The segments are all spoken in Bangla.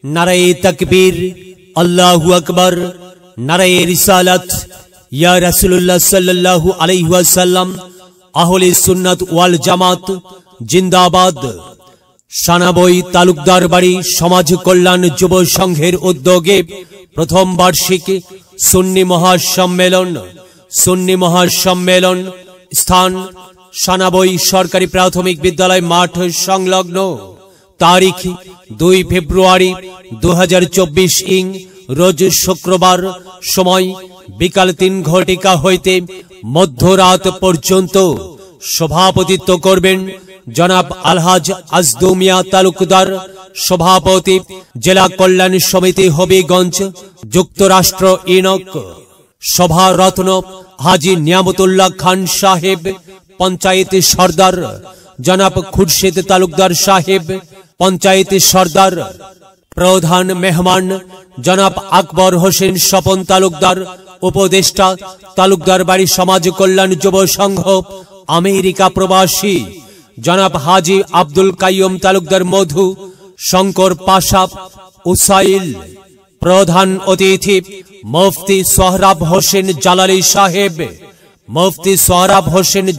নারায়ে তাকবীর, আল্লাহু আকবার, নারায়ে রিসালাত, ইয়া রাসূলুল্লাহ সাল্লাল্লাহু আলাইহি ওয়াসাল্লাম, আহলে সুন্নাত ওয়াল জামাত জিন্দাবাদ। সানাবই তালুকদার বাড়ি সমাজ কল্যাণ যুব সংঘের উদ্যোগে প্রথম বার্ষিক সুন্নি মহাসম্মেলন, স্থান সানাবই সরকারি প্রাথমিক বিদ্যালয় মাঠ সংলগ্ন। তারিখ 2 ফেব্রুয়ারি 2024 ইং রোজ শুক্রবার। সময় বিকাল 3 ঘটিকা হইতে মধ্যরাত পর্যন্ত। সভাপতিত্ব করবেন জনাব আলহাজ আজদু মিয়া তালুকদার, সভাপতি জেলা কল্যাণ সমিতি হবিগঞ্জ, যুক্তরাষ্ট্র ইনক। সভারত্ন হাজী নিয়ামতুল্লাহ খান সাহেব, পঞ্চায়েত সর্দার, জনাব খুরশিদ তালুকদার সাহেব, পঞ্চায়েত সর্দার। প্রধান মেহমান জনাব আকবর হোসেন স্বপন তালুকদার, উপদেষ্টা তালুকদার বাড়ি সমাজ কল্যাণ যুব সংঘ আমেরিকা প্রবাসী। জনাব হাজী আব্দুল কাইয়ুম তালুকদার মধু, শঙ্কর পাশা উসাইল। প্রধান অতিথি মুফতি সোহরাব হোসেন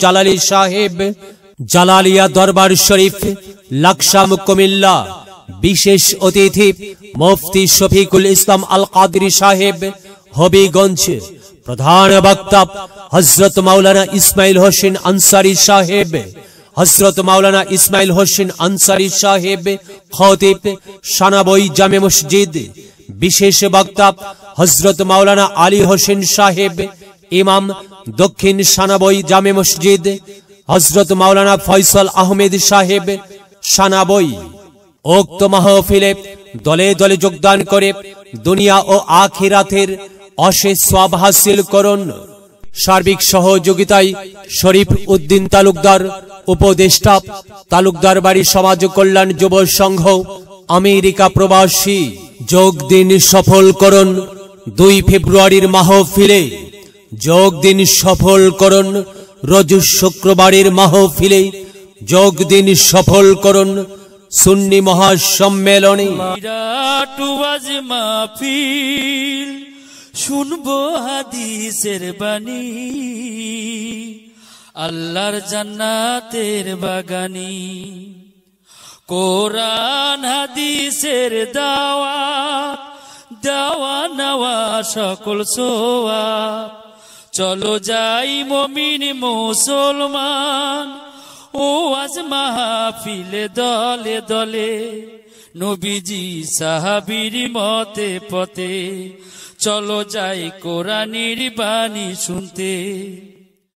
জালালী সাহেব, জালালিয়া দরবার শরীফ, লাকসাম কুমিল্লা। বিশেষ অতিথি মুফতি শফিকুল ইসলাম আল কাদরি সাহেব, হবিগঞ্জ। প্রধান বক্তা হযরত মাওলানা ইসমাইল হোসেন আনসারী সাহেব, খতিব সানাবই জামে মসজিদ। বিশেষ বক্তা হযরত মাওলানা আলী হোসেন সাহেব, ইমাম দক্ষিণ সানাবই জামে মসজিদ। হযরত মাওলানা ফয়সাল আহমেদ সাহেব, সানাবই। উক্ত মাহফিলে দলে দলে যোগদান করে দুনিয়া ও আখিরাতের অশেষ সওয়াব হাসিল করুন। সার্বিক সহযোগিতায় শরীফ উদ্দিন তালুকদার, উপদেষ্টা তালুকদার বাড়ি সমাজ কল্যাণ যুব সংঘ আমেরিকা প্রবাসী। যোগ দিন সফল করুন 2 ফেব্রুয়ারির মাহফিলে। যোগ দিন সফল করুন রোজ শুক্রবারের মাহফিলে। যোগ দিন সফল করুন সুন্নি মহাসম্মেলনে। বিরাট ওয়াজ মাহফিল, শুনবো হাদিসের বাণী, আল্লাহর জান্নাতের বাগানি। কোরআন হাদিসের দাওয়াত, দেওয়া নেওয়া সকল সওয়াব। চলো যাই মুমিন মুসলমান, ওয়াজ মাহফিলে দলে দলে। নবীজি সাহাবীর মতে পথে, চলো যাই কোরআনের বাণী শুনতে।